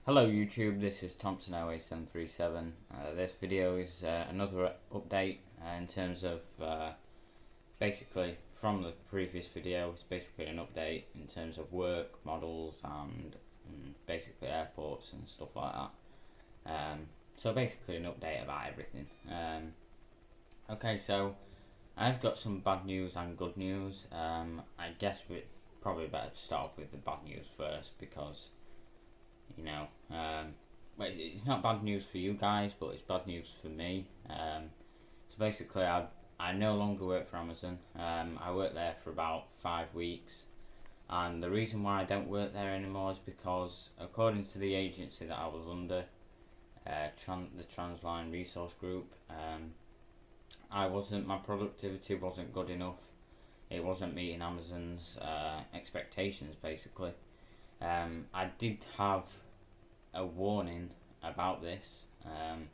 Hello YouTube, this is Thompson08 737. This video is another update in terms of basically from the previous video. It's basically an update in terms of work, models and basically airports and stuff like that. So basically an update about everything. Okay, so I've got some bad news and good news. I guess we're probably better to start off with the bad news first because well, it's not bad news for you guys, but it's bad news for me. So basically, I no longer work for Amazon. I worked there for about 5 weeks, and the reason why I don't work there anymore is because, according to the agency that I was under, the Transline Resource Group, my productivity wasn't good enough. It wasn't meeting Amazon's expectations, basically. I did have a warning about this, and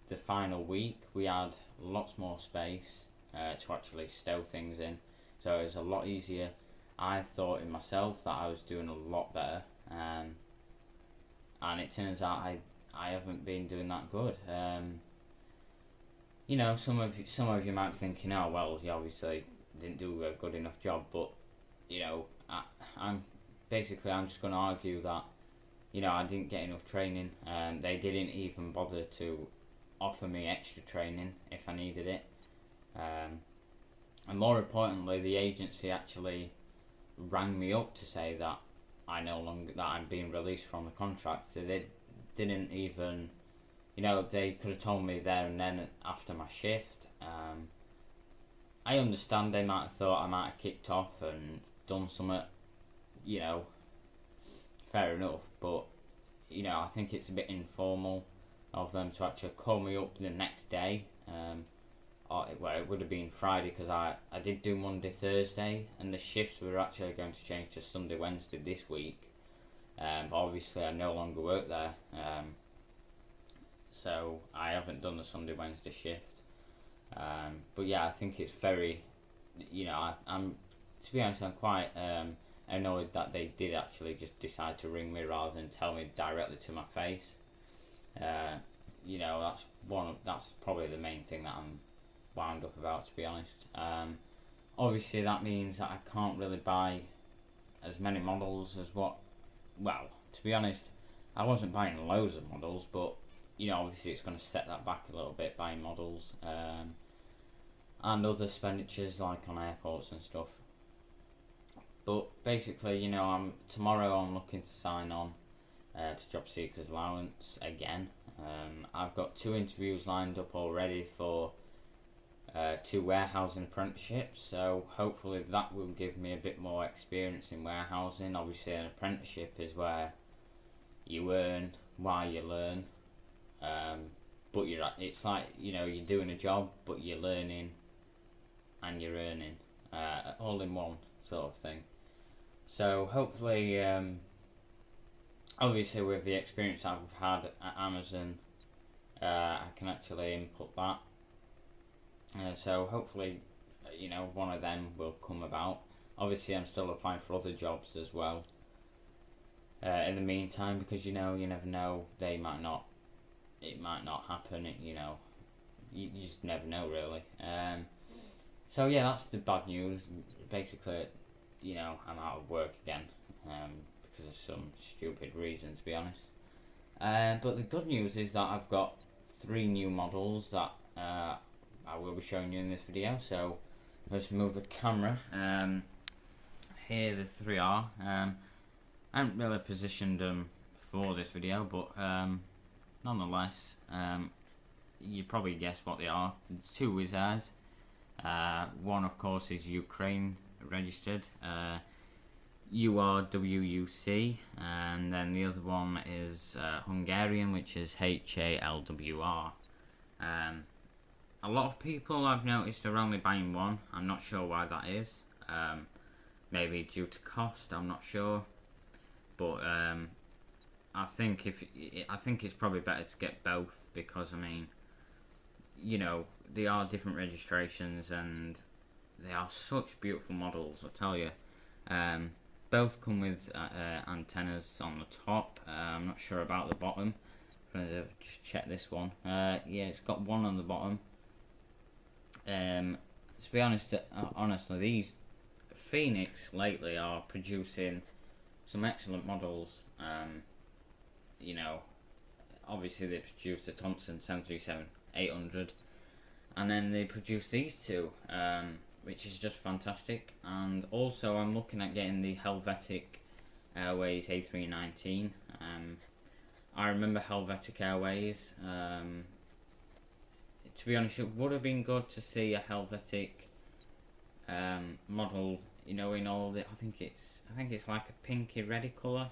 the final week we had lots more space to actually stow things in, so it was a lot easier. I thought in myself that I was doing a lot better, and it turns out I haven't been doing that good. Some of you might be thinking, oh well, you obviously didn't do a good enough job, but I'm just going to argue that I didn't get enough training. They didn't even bother to offer me extra training if I needed it, and more importantly, the agency actually rang me up to say that I'm being released from the contract. So they didn't even, they could have told me there and then after my shift. I understand they might have thought I might have kicked off and done something, fair enough, but I think it's a bit informal of them to actually call me up the next day. It would have been Friday because I did do Monday, Thursday, and the shifts were actually going to change to Sunday, Wednesday this week. But obviously I no longer work there, so I haven't done the Sunday, Wednesday shift. But yeah, I think it's very, I'm to be honest, I'm quite annoyed that they did actually just decide to ring me rather than tell me directly to my face. That's probably the main thing that I'm wound up about, to be honest. Obviously that means that I can't really buy as many models as to be honest, I wasn't buying loads of models, but obviously it's going to set that back a little bit, buying models, and other expenditures like on airports and stuff. But basically, tomorrow I'm looking to sign on to Job Seekers Allowance again. I've got 2 interviews lined up already for 2 warehousing apprenticeships, so hopefully that will give me a bit more experience in warehousing. Obviously an apprenticeship is where you earn while you learn, but it's like, you're doing a job but you're learning and you're earning, all in one sort of thing. So hopefully, obviously with the experience I've had at Amazon, I can actually input that. So hopefully, one of them will come about. Obviously I'm still applying for other jobs as well, in the meantime, because you never know, it might not happen, you just never know really. So yeah, that's the bad news. Basically, I'm out of work again, because of some stupid reason, to be honest. But the good news is that I've got 3 new models that I will be showing you in this video. So let's move the camera. Here the 3 are. I haven't really positioned them for this video, but nonetheless, you probably guessed what they are. 2 Wizz Airs. One of course is Ukraine registered, URWUC, and then the other one is Hungarian, which is HALWR. A lot of people I've noticed are only buying one. I'm not sure why that is. Maybe due to cost, I'm not sure, but I think it's probably better to get both, because they are different registrations and they are such beautiful models, I tell you. both come with antennas on the top. I'm not sure about the bottom. I'm going to just check this one. Yeah, it's got one on the bottom. To be honest, honestly, these Phoenix lately are producing some excellent models. You know, obviously they produced the Thompson 737-800, and then they produced these two, which is just fantastic. And also, I'm looking at getting the Helvetic Airways A319. I remember Helvetic Airways. To be honest, it would have been good to see a Helvetic model. You know, in all the, I think it's like a pinky reddy colour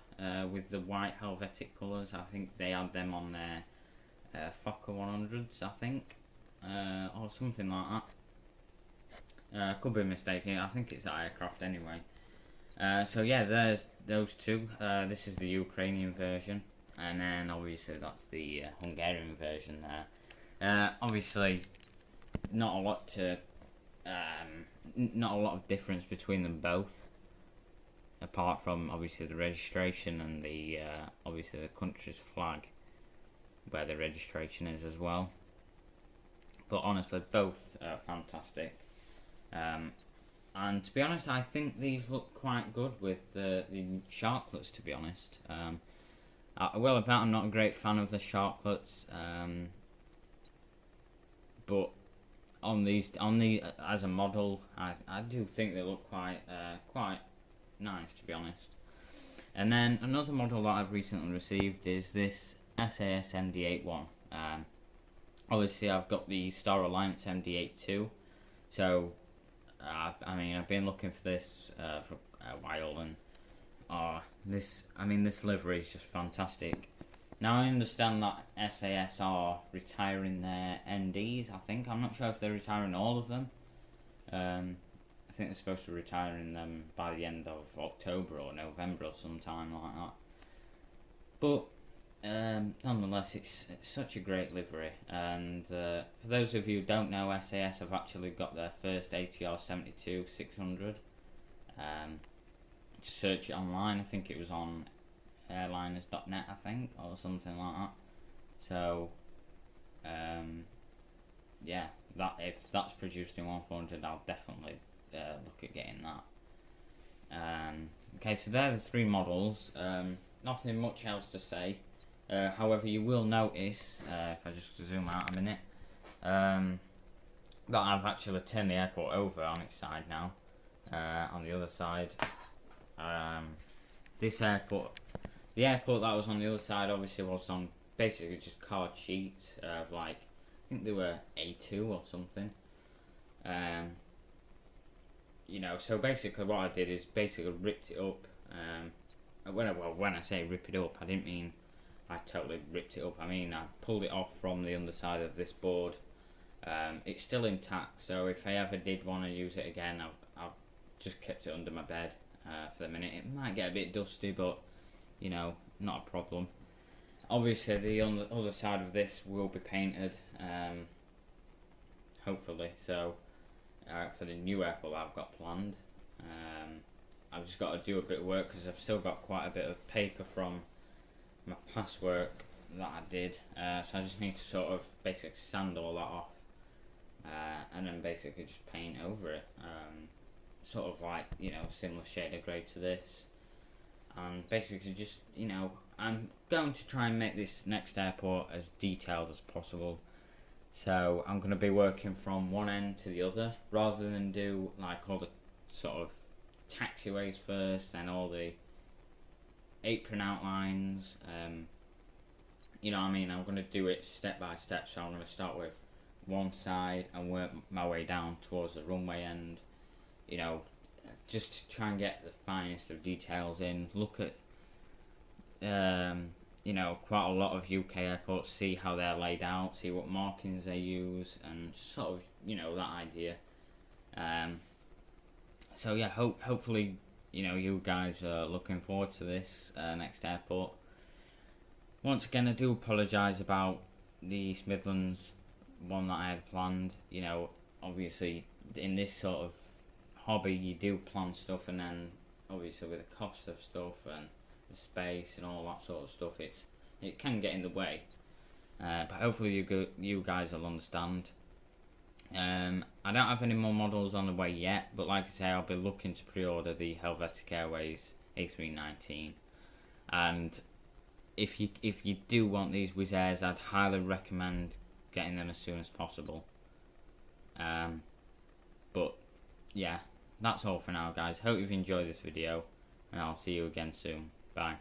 with the white Helvetic colours. I think they had them on their Fokker 100s, I think, or something like that. Could be mistaken. I think it's that aircraft anyway. So yeah, there's those two. This is the Ukrainian version, and then obviously that's the Hungarian version there. Obviously, not a lot to. Not a lot of difference between them both, apart from obviously the registration and the obviously the country's flag, where the registration is as well. But honestly, both are fantastic. And to be honest, I think these look quite good with the Sharklets. To be honest, I'm not a great fan of the Sharklets, but as a model, I do think they look quite nice, to be honest. And then another model that I've recently received is this SAS MD-81. Obviously, I've got the Star Alliance MD-82, so I've been looking for this for a while, and this livery is just fantastic. Now, I understand that SAS are retiring their NDs, I think. I'm not sure if they're retiring all of them. I think they're supposed to be retiring them by the end of October or November or sometime like that. But, nonetheless, it's such a great livery. And for those of you who don't know, SAS have actually got their first ATR 72-600. Just search it online. I think it was on airliners.net, I think, or something like that. So yeah, that if that's produced in 1400, I'll definitely look at getting that. Okay, so they're the three models. Nothing much else to say. However, you will notice, if I just zoom out a minute, that I've actually turned the airport over on its side now. On the other side, this airport, the airport that was on the other side, obviously was on basically just card sheets of like, I think they were A2 or something. You know, so basically what I did is basically ripped it up. When I say rip it up, I didn't mean I totally ripped it up. I mean I pulled it off from the underside of this board. It's still intact, so if I ever did want to use it again, I've just kept it under my bed for the minute. It might get a bit dusty, but you know, not a problem. Obviously, the other side of this will be painted, hopefully. So, for the new airport that I've got planned, I've just got to do a bit of work because I've still got quite a bit of paper from my past work that I did. So I just need to sort of basically sand all that off, and then basically just paint over it. Sort of like, you know, similar shade of grey to this. And basically just, you know, I'm going to try and make this next airport as detailed as possible. So I'm going to be working from one end to the other, rather than do like all the sort of taxiways first, then all the apron outlines. You know what I mean? I'm going to do it step by step. So I'm going to start with one side and work my way down towards the runway end. You know, just to try and get the finest of details in. Look at, you know, quite a lot of UK airports, see how they're laid out, see what markings they use, and sort of, you know, that idea. So yeah, hopefully, you know, you guys are looking forward to this next airport. Once again, I do apologise about the East Midlands one that I had planned. You know, obviously in this sort of hobby, you do plan stuff and then obviously with the cost of stuff and the space and all that sort of stuff, it can get in the way. But hopefully you guys will understand. I don't have any more models on the way yet, but like I say, I'll be looking to pre-order the Helvetic Airways A319, and if you do want these Wizz Airs, I'd highly recommend getting them as soon as possible. But yeah, that's all for now, guys. Hope you've enjoyed this video, and I'll see you again soon. Bye.